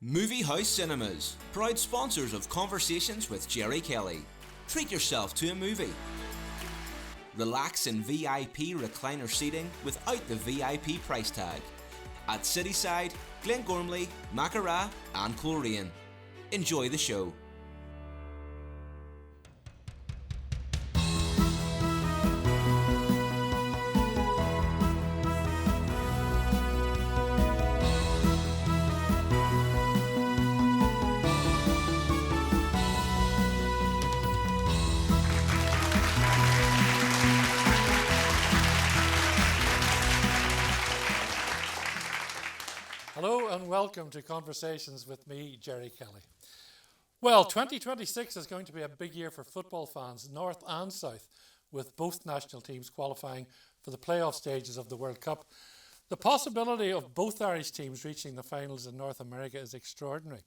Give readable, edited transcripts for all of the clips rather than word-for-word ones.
Movie House Cinemas, proud sponsors of Conversations with Gerry Kelly. Treat yourself to a movie. Relax in VIP recliner seating without the VIP price tag. At Cityside, Glengormley, Mackara and Coleraine. Enjoy the show. Hello and welcome to Conversations with me, Gerry Kelly. Well, 2026 is going to be a big year for football fans, north and south, with both national teams qualifying for the playoff stages of the World Cup. The possibility of both Irish teams reaching the finals in North America is extraordinary.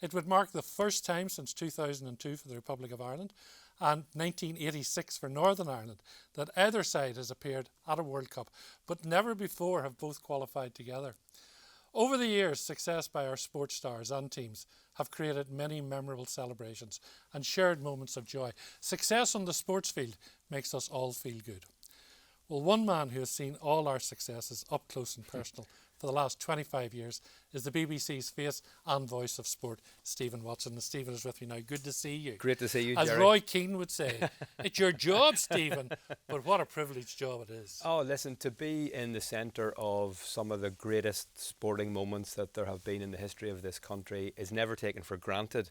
It would mark the first time since 2002 for the Republic of Ireland and 1986 for Northern Ireland that either side has appeared at a World Cup, but never before have both qualified together. Over the years, success by our sports stars and teams have created many memorable celebrations and shared moments of joy. Success on the sports field makes us all feel good. Well, one man who has seen all our successes up close and personal for the last 25 years is the BBC's face and voice of sport, Stephen Watson. And Stephen is with me now. Good to see you. Great to see you, As Gerry. Roy Keane would say, it's your job, Stephen, but what a privileged job it is. Oh, listen, to be in the centre of some of the greatest sporting moments that there have been in the history of this country is never taken for granted.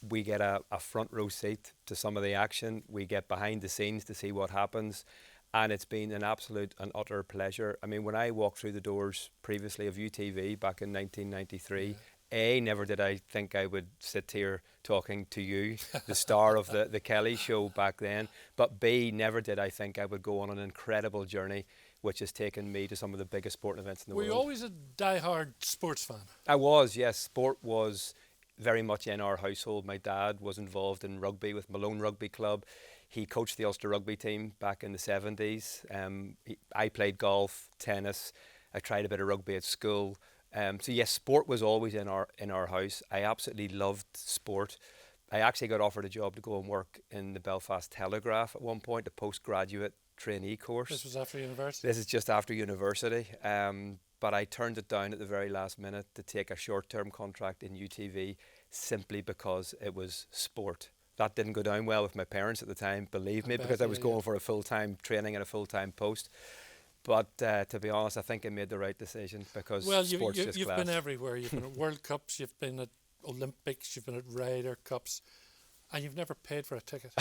We get a front row seat to some of the action. We get behind the scenes to see what happens. And it's been an absolute and utter pleasure. I mean, when I walked through the doors previously of UTV back in 1993, never did I think I would sit here talking to you, the star of the Kelly show back then. But B, never did I think I would go on an incredible journey which has taken me to some of the biggest sporting events in the world. Were you always a die-hard sports fan? I was, yes. Sport was very much in our household. My dad was involved in rugby with Malone Rugby Club. He coached the Ulster rugby team back in the 70s. I played golf, tennis. I tried a bit of rugby at school. So yes, sport was always in our house. I absolutely loved sport. I actually got offered a job to go and work in the Belfast Telegraph at one point, a postgraduate trainee course. This was after university? This is just after university. But I turned it down at the very last minute to take a short-term contract in UTV simply because it was sport. That didn't go down well with my parents at the time, believe me, because I was going for a full-time training and a full-time post. But to be honest, I think I made the right decision because sport's just you've class. been everywhere. You've been at World Cups, you've been at Olympics, you've been at Ryder Cups, and you've never paid for a ticket.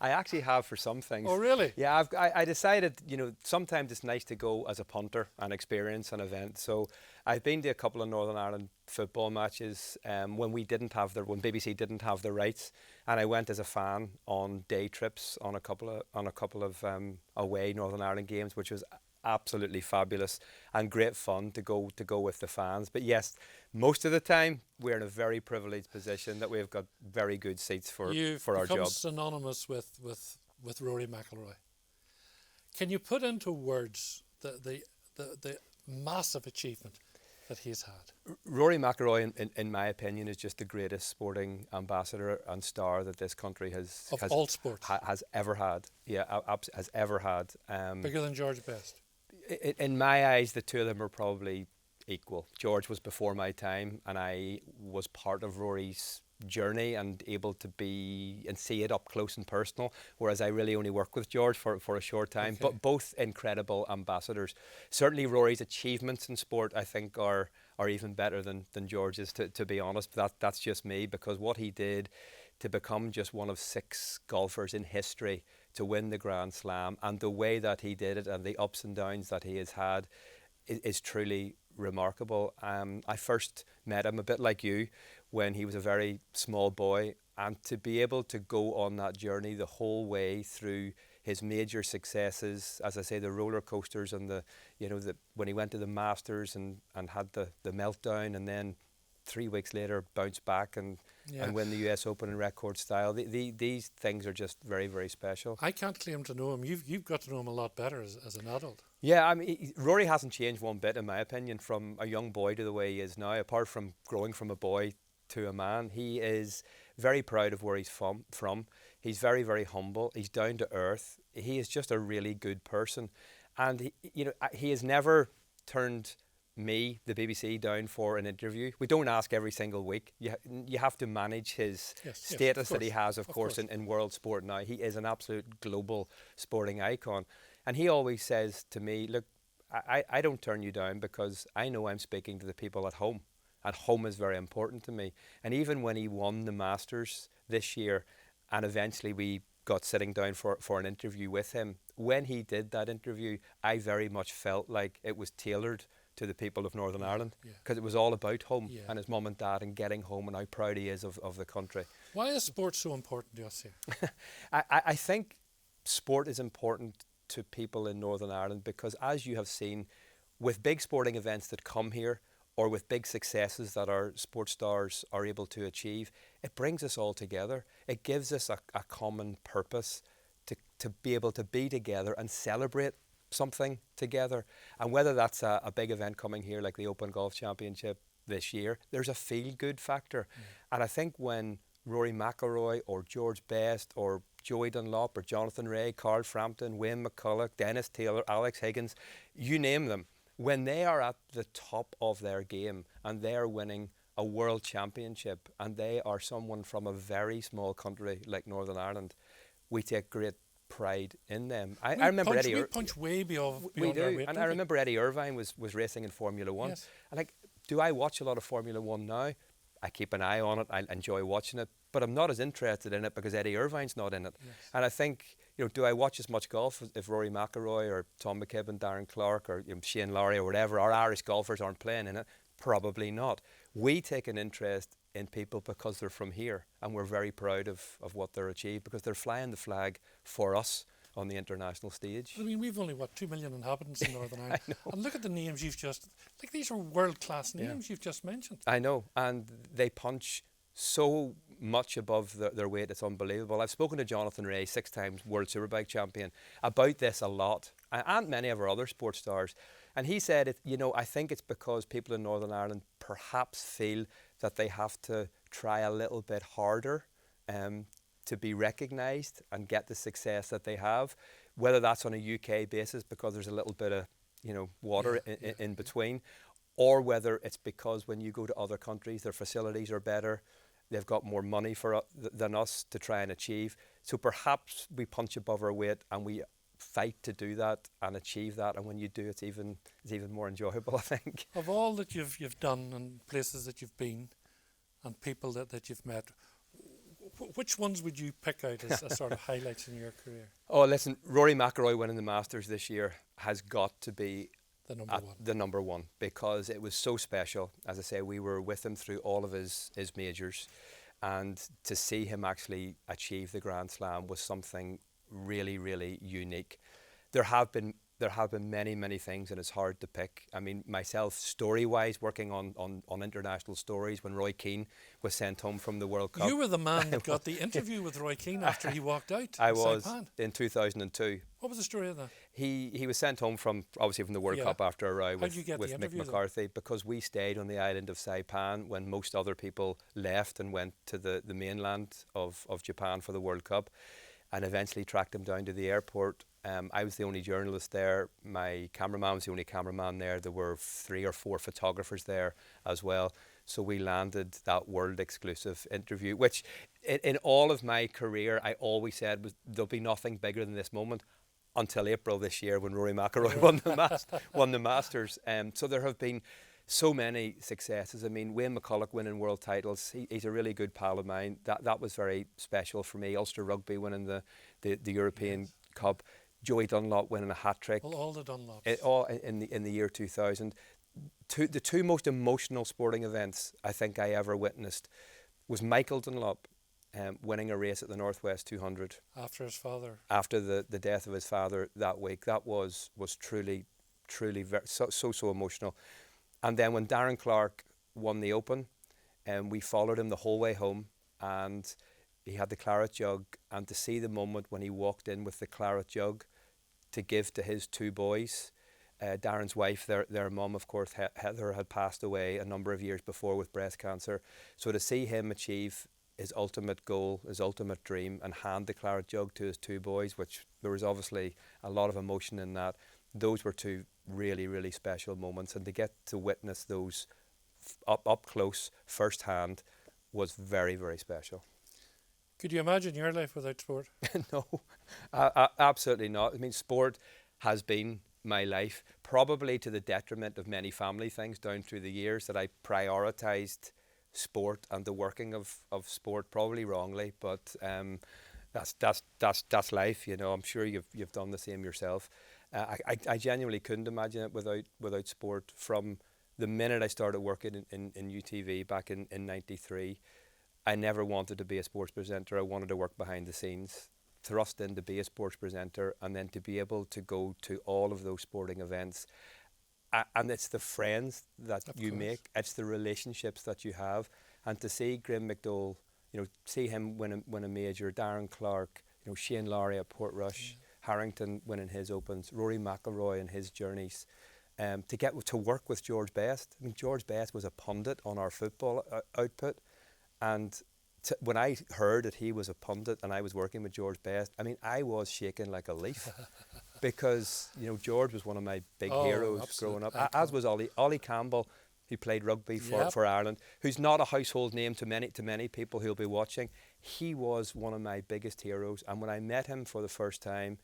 I actually have for some things. Oh, really? Yeah, I decided, sometimes it's nice to go as a punter and experience an event. So I've been to a couple of Northern Ireland football matches when BBC didn't have the rights, and I went as a fan on day trips on a couple of away Northern Ireland games, which was absolutely fabulous and great fun to go with the fans. But yes, most of the time we're in a very privileged position that we've got very good seats for our job. You've become synonymous with Rory McIlroy. Can you put into words the massive achievement that he's had? Rory McIlroy, in my opinion, is just the greatest sporting ambassador and star that this country has all sports has ever had. Yeah, has ever had. Bigger than George Best. In my eyes, the two of them are probably equal. George was before my time, and I was part of Rory's journey and able to be and see it up close and personal, whereas I really only worked with George for a short time. Okay. But both incredible ambassadors. Certainly Rory's achievements in sport, I think, are even better than George's, to be honest. That's just me, because what he did to become just one of 6 golfers in history to win the Grand Slam, and the way that he did it and the ups and downs that he has had is truly remarkable. I first met him, a bit like you, when he was a very small boy, and to be able to go on that journey the whole way through his major successes, as I say, the roller coasters and when he went to the Masters and had the meltdown, and then 3 weeks later bounce back and win the US Open in record style. These things are just very, very special. I can't claim to know him. You've got to know him a lot better as an adult. Yeah, I mean, Rory hasn't changed one bit, in my opinion, from a young boy to the way he is now. Apart from growing from a boy to a man, he is very proud of where he's from. He's very, very humble. He's down to earth. He is just a really good person, and he has never turned me, the BBC, down for an interview. We don't ask every single week. You have to manage his status that he has, of course, in world sport now. He is an absolute global sporting icon. And he always says to me, look, I don't turn you down because I know I'm speaking to the people at home. And home is very important to me. And even when he won the Masters this year, and eventually we got sitting down for an interview with him, when he did that interview, I very much felt like it was tailored to the people of Northern Ireland, because it was all about home and his mum and dad and getting home and how proud he is of the country. Why is sport so important to us here? I think sport is important to people in Northern Ireland because, as you have seen, with big sporting events that come here or with big successes that our sports stars are able to achieve, it brings us all together. It gives us a common purpose to be able to be together and celebrate something together. And whether that's a big event coming here like the Open Golf Championship this year, there's a feel-good factor. And I think when Rory McIlroy or George Best or Joey Dunlop or Jonathan Ray, Carl Frampton, Wayne McCulloch, Dennis Taylor, Alex Higgins, you name them, when they are at the top of their game and they are winning a world championship and they are someone from a very small country like Northern Ireland, we take great pride in them. I remember Eddie. We punch way beyond we do, our weight, and I remember Eddie Irvine was racing in Formula One. Yes. And do I watch a lot of Formula One now? I keep an eye on it. I enjoy watching it, but I'm not as interested in it because Eddie Irvine's not in it. Yes. And I think, do I watch as much golf if Rory McIlroy or Tom McKibben, Darren Clarke or Shane Lowry or whatever, our Irish golfers aren't playing in it? Probably not. We take an interest in people because they're from here, and we're very proud of what they're achieved because they're flying the flag for us on the international stage. I mean, we've only 2 million inhabitants in Northern Ireland, and look at the names you've just, these are world-class names you've just mentioned. I know, and they punch so much above their weight, it's unbelievable. I've spoken to Jonathan Ray, 6 times World Superbike champion, about this a lot, and many of our other sports stars, and he said, I think it's because people in Northern Ireland perhaps feel that they have to try a little bit harder to be recognised and get the success that they have, whether that's on a UK basis because there's a little bit of water in between, or whether it's because when you go to other countries their facilities are better, they've got more money than us to try and achieve. So perhaps we punch above our weight and we fight to do that and achieve that, and when you do, it's even more enjoyable, I think. Of all that you've done and places that you've been and people that you've met, which ones would you pick out as sort of highlights in your career? Oh, listen, Rory McIlroy winning the Masters this year has got to be the number one because it was so special. As I say, we were with him through all of his majors, and to see him actually achieve the Grand Slam was something really, really unique. There have been many things, and it's hard to pick. I mean, myself, story-wise, working on international stories, when Roy Keane was sent home from the World Cup. You were the man that got the interview with Roy Keane after he walked out. I was, in 2002. What was the story of that? He was sent home from the World Cup after a row with Mick McCarthy, because we stayed on the island of Saipan when most other people left and went to the mainland of Japan for the World Cup, and eventually tracked him down to the airport. I was the only journalist there. My cameraman was the only cameraman there. There were 3 or 4 photographers there as well. So we landed that world exclusive interview, which in all of my career, I always said there'll be nothing bigger than this moment, until April this year when Rory McIlroy won the Masters. So there have been so many successes. I mean, Wayne McCulloch winning world titles. He's a really good pal of mine. That was very special for me. Ulster Rugby winning the European Cup. Joey Dunlop winning a hat-trick. Well, all the Dunlops. All in the year 2000. The 2 most emotional sporting events I think I ever witnessed was Michael Dunlop winning a race at the Northwest 200. After his father. After the death of his father that week. That was truly very, so emotional. And then when Darren Clarke won the Open, we followed him the whole way home, and he had the claret jug, and to see the moment when he walked in with the claret jug to give to his 2 boys, Darren's wife, their mum, of course, Heather, had passed away a number of years before with breast cancer. So to see him achieve his ultimate goal, his ultimate dream, and hand the claret jug to his two boys, which there was obviously a lot of emotion in that, those were two really, really special moments. And to get to witness those up close, firsthand, was very, very special. Could you imagine your life without sport? No, absolutely not. I mean, sport has been my life, probably to the detriment of many family things down through the years, that I prioritised sport and the working of sport, probably wrongly, but that's life, you know. I'm sure you've done the same yourself. I genuinely couldn't imagine it without sport. From the minute I started working in UTV back in 93, I never wanted to be a sports presenter. I wanted to work behind the scenes, thrust in to be a sports presenter, and then to be able to go to all of those sporting events. And it's the friends that you make, it's the relationships that you have. And to see Graham McDowell, you know, see him win a major, Darren Clark, you know, Shane Lowry at Portrush, Harrington winning his Opens, Rory McIlroy and his journeys. To get to work with George Best. I mean, George Best was a pundit on our football output. And when I heard that he was a pundit and I was working with George Best, I mean, I was shaking like a leaf. Because, you know, George was one of my big heroes growing up, as was Ollie Campbell, who played rugby for Ireland, who's not a household name to many people who'll be watching. He was one of my biggest heroes. And when I met him for the first time,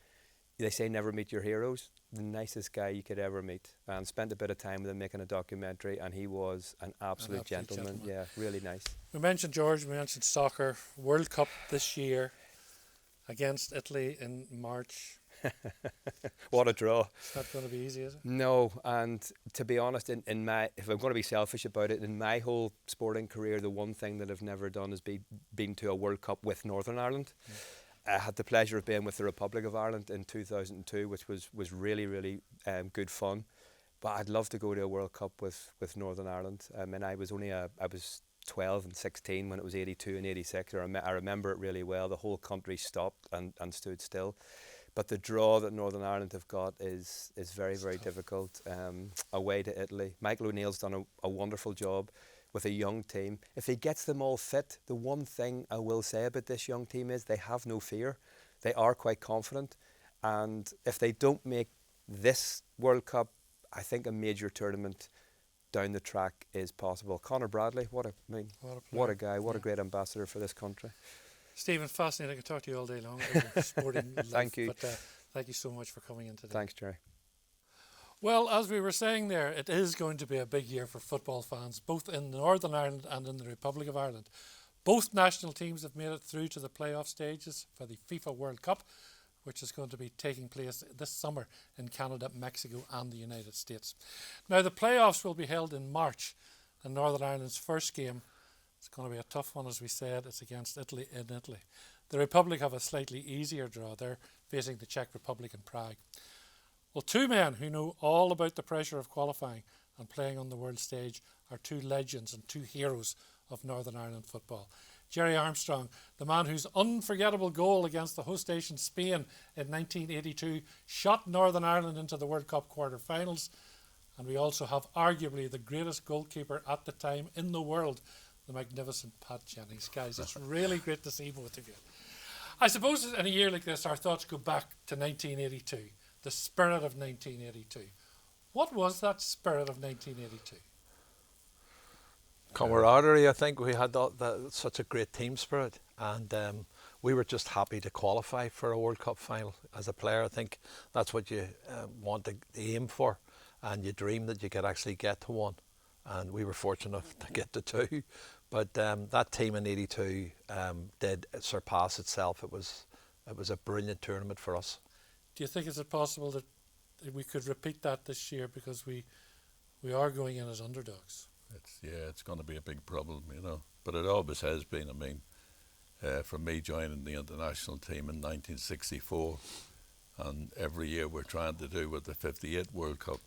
they say never meet your heroes. The nicest guy you could ever meet. And spent a bit of time with him making a documentary, and he was an absolute gentleman. Yeah, really nice. We mentioned George, we mentioned soccer. World Cup this year against Italy in March. What a draw. It's not going to be easy, is it? No, and to be honest, if I'm going to be selfish about it, in my whole sporting career, the one thing that I've never done is been to a World Cup with Northern Ireland. I had the pleasure of being with the Republic of Ireland in 2002, which was really, really good fun. But I'd love to go to a World Cup with Northern Ireland. I mean, I was 12 and 16 when it was 82 and 86. I remember it really well. The whole country stopped and stood still. But the draw that Northern Ireland have got is very, very difficult. Away to Italy. Michael O'Neill's done a wonderful job with a young team. If he gets them all fit, the one thing I will say about this young team is they have no fear. They are quite confident. And if they don't make this World Cup, I think a major tournament down the track is possible. Conor Bradley, what a guy, what a great ambassador for this country. Stephen, fascinating. I could talk to you all day long about sporting life. Thank you. But thank you so much for coming in today. Thanks, Gerry. Well, as we were saying there, it is going to be a big year for football fans, both in Northern Ireland and in the Republic of Ireland. Both national teams have made it through to the playoff stages for the FIFA World Cup, which is going to be taking place this summer in Canada, Mexico and the United States. Now, the playoffs will be held in March, and Northern Ireland's first game, it's going to be a tough one, as we said. It's against Italy in Italy. The Republic have a slightly easier draw. They're facing the Czech Republic in Prague. Well, two men who know all about the pressure of qualifying and playing on the world stage are two legends and two heroes of Northern Ireland football. Gerry Armstrong, the man whose unforgettable goal against the host nation Spain in 1982 shot Northern Ireland into the World Cup quarter-finals. And we also have arguably the greatest goalkeeper at the time in the world, the magnificent Pat Jennings. Guys, it's really great to see both of you. I suppose in a year like this, our thoughts go back to 1982, the spirit of 1982. What was that spirit of 1982? Camaraderie. I think we had such a great team spirit, and we were just happy to qualify for a World Cup final. As a player, I think that's what you want to aim for, and you dream that you could actually get to one, and we were fortunate enough to get to two. But that team in '82 did surpass itself. It was a brilliant tournament for us. Do you think is it possible that we could repeat that this year, because we are going in as underdogs? It's going to be a big problem, you know. But it always has been. I mean, from me joining the international team in 1964, and every year we're trying to do with the '58 World Cup.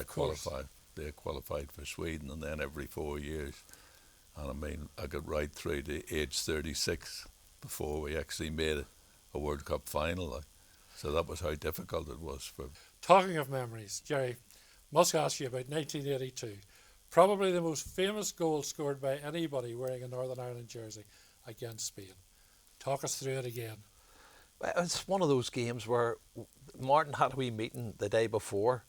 Qualify. They qualified for Sweden, and then every 4 years. And I mean, I got right through to age 36 before we actually made a World Cup final. So that was how difficult it was for Talking of memories, Gerry, must ask you about 1982. Probably the most famous goal scored by anybody wearing a Northern Ireland jersey against Spain. Talk us through it again. Well, it's one of those games where Martin had a wee meeting the day before.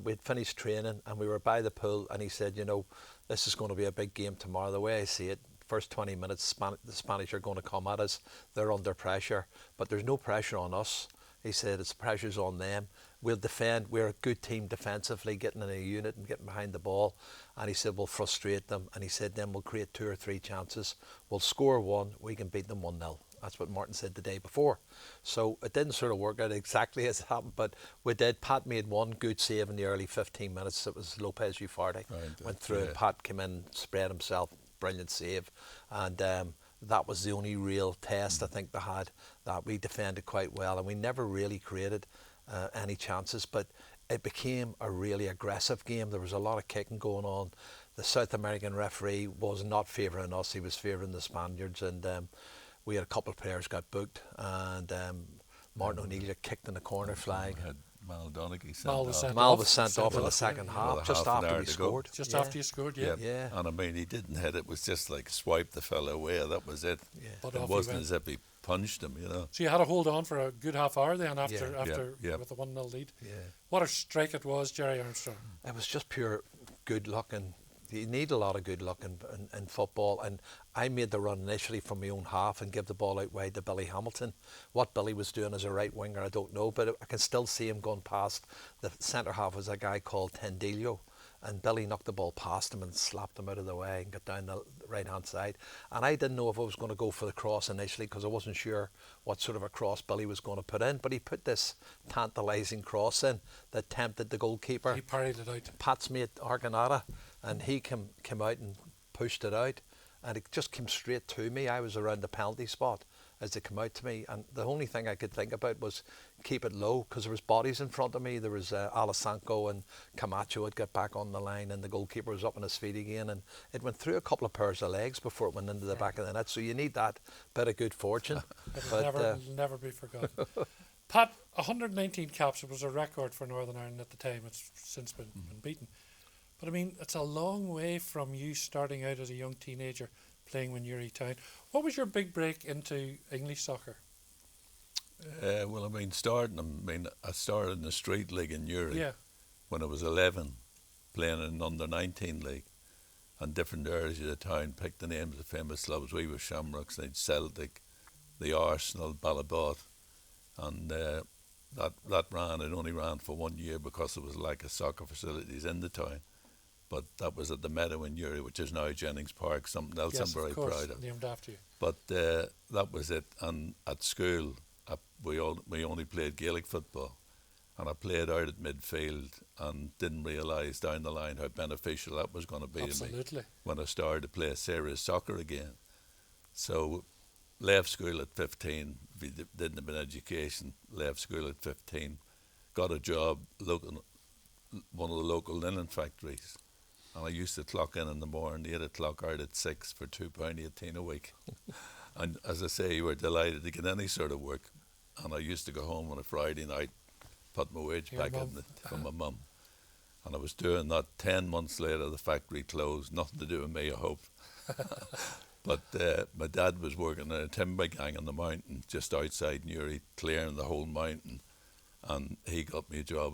We'd finished training and we were by the pool, and he said, you know, this is going to be a big game tomorrow. The way I see it, first 20 minutes, the Spanish are going to come at us. They're under pressure, but there's no pressure on us. He said it's pressure's on them. We'll defend. We're a good team defensively, getting in a unit and getting behind the ball. And he said we'll frustrate them. And he said then we'll create 2 or 3 chances. We'll score 1. We can beat them 1-0. That's what Martin said the day before. So it didn't sort of work out exactly as it happened, but we did. Pat made one good save in the early 15 minutes. It was Lopez Ufarte. Went through and Pat came in, spread himself. Brilliant save. And that was the only real test I think they had, that we defended quite well and we never really created any chances, but it became a really aggressive game. There was a lot of kicking going on. The South American referee was not favouring us, he was favouring the Spaniards, and we had a couple of players got booked, and Martin O'Neill kicked in the corner flag. Mal Donaghy Mal was sent off in the second half, just after we scored. Just after you scored, yeah. And I mean, he didn't hit it, was just like swipe the fella away, that was it. Yeah. But it wasn't as if he punched him, you know. So you had to hold on for a good half hour then after with the 1-0 lead. Yeah. What a strike it was, Gerry Armstrong. It was just pure good luck, and you need a lot of good luck in football. And I made the run initially from my own half and give the ball out wide to Billy Hamilton. What Billy was doing as a right winger, I don't know, but I can still see him going past. The centre half was a guy called Tendillo, and Billy knocked the ball past him and slapped him out of the way and got down the right hand side. And I didn't know if I was going to go for the cross initially because I wasn't sure what sort of a cross Billy was going to put in, but he put this tantalising cross in that tempted the goalkeeper. He parried it out. Pat's mate Arganata, and he came out and pushed it out, and it just came straight to me. I was around the penalty spot as they come out to me, and the only thing I could think about was keep it low, because there was bodies in front of me. There was Alisanko and Camacho had got back on the line, and the goalkeeper was up on his feet again, and it went through a couple of pairs of legs before it went into the back of the net. So you need that bit of good fortune. It'll never be forgotten. Pat, 119 caps, it was a record for Northern Ireland at the time. It's since been beaten. But I mean, it's a long way from you starting out as a young teenager playing when Newry Town. What was your big break into English soccer? Well, I started in the street league in Newry when I was 11, playing in under 19 league, and different areas of the town picked the names of famous clubs. We were Shamrocks, they'd Celtic, the Arsenal, Ballabot, and that ran. It only ran for 1 year because there was a lack of soccer facilities in the town. But that was at the Meadow in Newry, which is now Jennings Park, something else I'm very proud of. Named after you. But that was it. And at school, we only played Gaelic football. And I played out at midfield and didn't realise down the line how beneficial that was going to be to me when I started to play serious soccer again. So left school at 15, didn't have an education, left school at 15, got a job one of the local linen factories. And I used to clock in the morning, 8 o'clock out at 6 for £2.18 a week. And as I say, you were delighted to get any sort of work. And I used to go home on a Friday night, put my wage back in from my mum. And I was doing that. 10 months later, the factory closed. Nothing to do with me, I hope. But my dad was working in a timber gang on the mountain just outside Newry, clearing the whole mountain. And he got me a job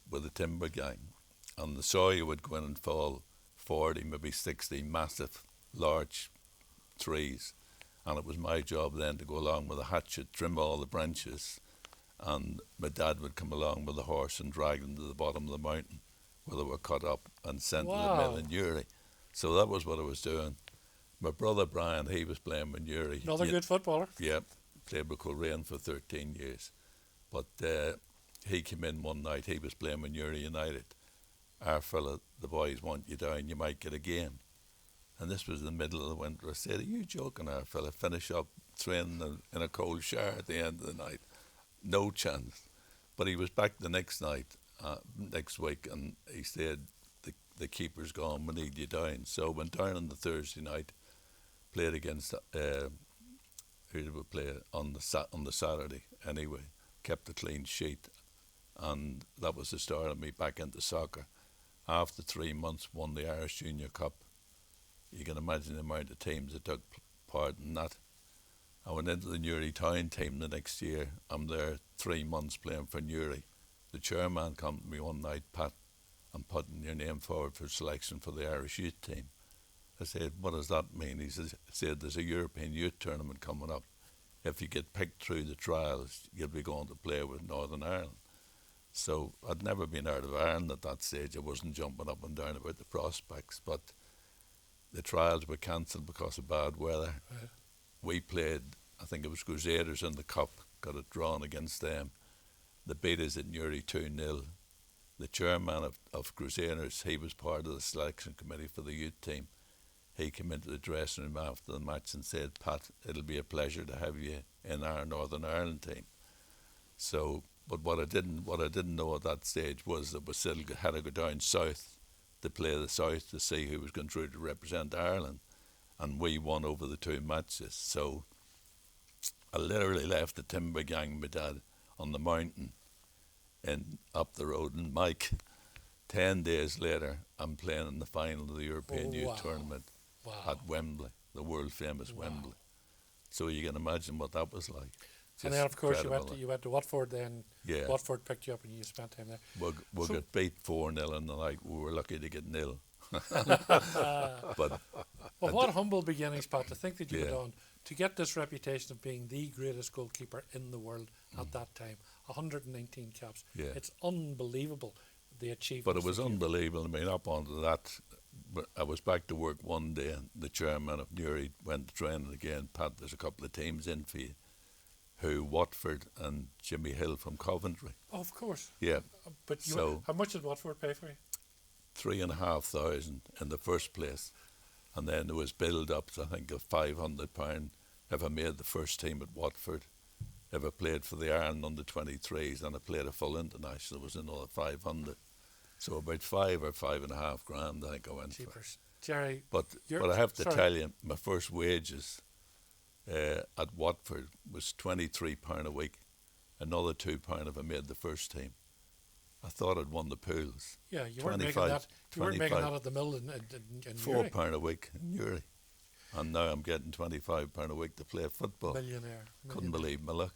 with the timber gang. And the soil would go in and fall 40, maybe 60 massive, large trees. And it was my job then to go along with a hatchet, trim all the branches. And my dad would come along with a horse and drag them to the bottom of the mountain where they were cut up and sent to the mill in Newry. So that was what I was doing. My brother Brian, he was playing with Newry. Another good footballer. Yeah, played with Coleraine for 13 years. But he came in one night, he was playing with Newry United. Our fella, the boys want you down, you might get a game. And this was the middle of the winter. I said, are you joking, our fella? Finish up training in a cold shower at the end of the night. No chance. But he was back the next night, next week, and he said, the keeper's gone, we need you down. So I went down on the Thursday night, played against, who did we play on the Saturday anyway, kept a clean sheet. and that was the start of me back into soccer. After 3 months, won the Irish Junior Cup. You can imagine the amount of teams that took part in that. I went into the Newry Town team the next year. I'm there 3 months playing for Newry. The chairman come to me one night, Pat, I'm putting your name forward for selection for the Irish youth team. I said, what does that mean? He said, there's a European youth tournament coming up. If you get picked through the trials, you'll be going to play with Northern Ireland. So I'd never been out of Ireland at that stage. I wasn't jumping up and down about the prospects, but the trials were cancelled because of bad weather. Right. We played, I think it was Crusaders in the Cup, got it drawn against them. They beat us at Newry 2-0. The chairman of Crusaders, he was part of the selection committee for the youth team. He came into the dressing room after the match and said, Pat, it'll be a pleasure to have you in our Northern Ireland team. So, but what I didn't know at that stage was that we still had to go down south to play the south to see who was going through to represent Ireland, and we won over the 2 matches. So I literally left the timber gang with my dad on the mountain and up the road, and Mike, 10 days later, I'm playing in the final of the European Youth Tournament at Wembley, the world famous Wembley. So you can imagine what that was like. And then, of course, you went to Watford. Then Watford picked you up, and you spent time there. We got beat 4-0 in the night. We were lucky to get 0. But well, what humble beginnings, Pat, to think that you went on to get this reputation of being the greatest goalkeeper in the world at that time. 119 caps. Yeah. It's unbelievable, the achievement. But it was unbelievable. I mean, up onto that, I was back to work one day, and the chairman of Newry went to training again. Pat, there's a couple of teams in for you. Who, Watford and Jimmy Hill from Coventry. Oh, of course. Yeah. But how much did Watford pay for you? 3,500 in the first place. And then there was build-ups, I think, of £500 if I made the first team at Watford. If I played for the Ireland under-23s and I played a full international, it was another 500. So about 5 or 5.5 grand, I think I went Jeepers. Gerry, but I have to tell you, my first wages at Watford was £23 a week, another £2 if I made the first team. I thought I'd won the pools. Yeah, you weren't making that. You weren't making that at the mill in Newry. £4 a week in Newry, and now I'm getting £25 a week to play football. Millionaire. Couldn't believe my luck.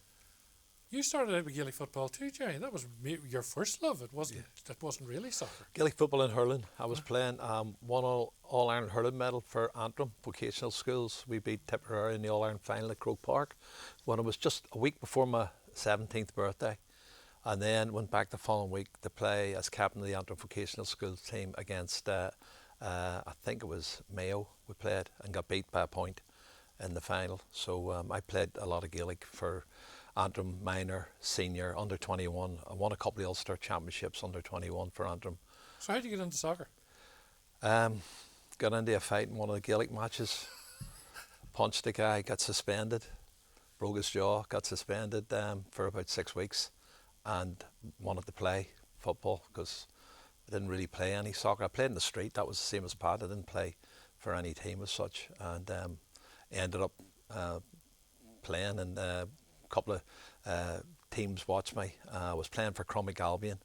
You started out with Gaelic football too, Gerry. That was your first love. It wasn't. That wasn't really soccer. Gaelic football and hurling. I was playing one All Ireland hurling medal for Antrim vocational schools. We beat Tipperary in the All Ireland final at Croke Park when it was just a week before my 17th birthday, and then went back the following week to play as captain of the Antrim vocational schools team against I think it was Mayo. We played and got beat by a point in the final. So I played a lot of Gaelic for Antrim minor, senior, under 21. I won a couple of Ulster championships under 21 for Antrim. So how did you get into soccer? Got into a fight in one of the Gaelic matches. Punched a guy, got suspended, broke his jaw, got suspended for about 6 weeks, and wanted to play football because I didn't really play any soccer. I played in the street. That was the same as Pat. I didn't play for any team as such, and ended up playing, and a couple of teams watched me. I was playing for Crummick Albion,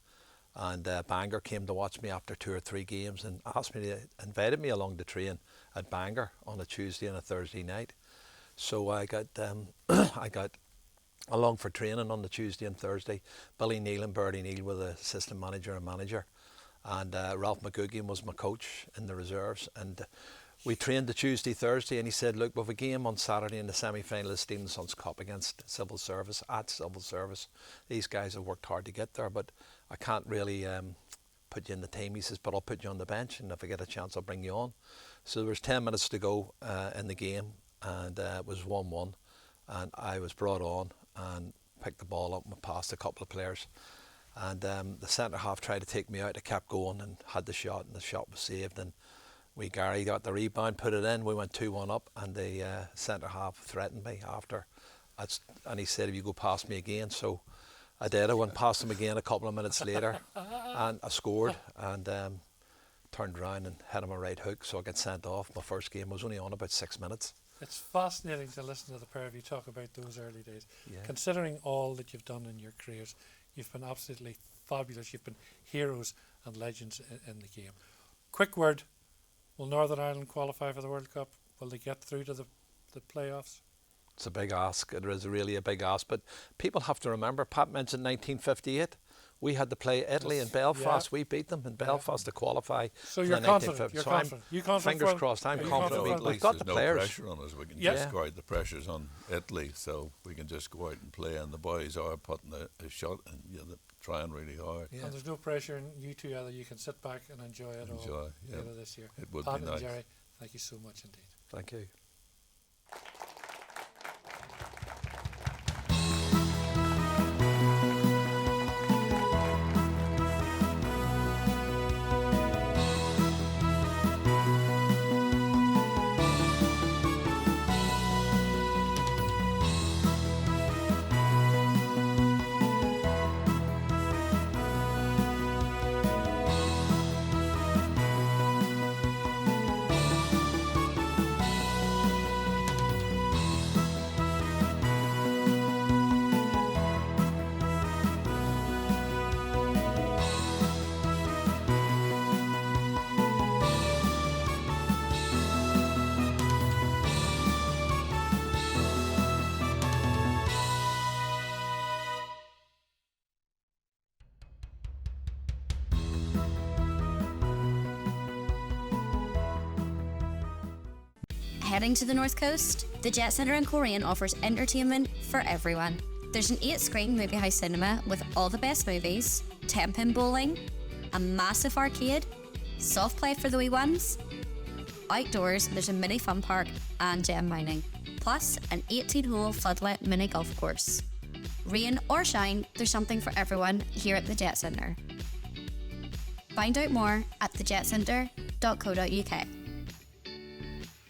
and Bangor came to watch me after 2 or 3 games and invited me along to train at Bangor on a Tuesday and a Thursday night. So I got I got along for training on the Tuesday and Thursday. Billy Neal and Bertie Neal were the assistant manager and manager, and Ralph McGugan was my coach in the reserves. And we trained the Tuesday, Thursday, and he said, look, we have a game on Saturday in the semi-final of Stephen Sons Cup against Civil Service, at Civil Service. These guys have worked hard to get there, but I can't really put you in the team. He says, but I'll put you on the bench, and if I get a chance, I'll bring you on. So there was 10 minutes to go in the game, and it was 1-1, and I was brought on and picked the ball up and passed a couple of players. And the centre-half tried to take me out. I kept going and had the shot, and the shot was saved, and Gerry got the rebound, put it in. We went 2-1 up, and the centre half threatened me after. And he said, if you go past me again. So I did. I went past him again a couple of minutes later, and I scored, and turned around and hit him a right hook. So I got sent off. My first game was only on about 6 minutes. It's fascinating to listen to the pair of you talk about those early days. Yeah. Considering all that you've done in your careers, you've been absolutely fabulous. You've been heroes and legends in the game. Quick word, will Northern Ireland qualify for the World Cup? Will they get through to the playoffs? It's a big ask. It is really a big ask. But people have to remember, Pat mentioned 1958. We had to play Italy in Belfast. We beat them in Belfast to qualify. So you're confident. You're confident. You confident? Fingers crossed. I'm confident. We've got the players. There's no pressure on us. We can discard the pressures on Italy, so we can just go out and play. And the boys are putting a shot and they're trying really hard. And there's no pressure on you two either. You can sit back and enjoy it all later this year. It would Pat be and nice. Gerry, thank you so much indeed. Thank you. Heading to the North Coast, the Jet Centre in Coleraine offers entertainment for everyone. There's an 8-screen movie house cinema with all the best movies, 10-pin bowling, a massive arcade, soft play for the wee ones. Outdoors, there's a mini fun park and gem mining, plus an 18-hole floodlit mini golf course. Rain or shine, there's something for everyone here at the Jet Centre. Find out more at thejetcentre.co.uk.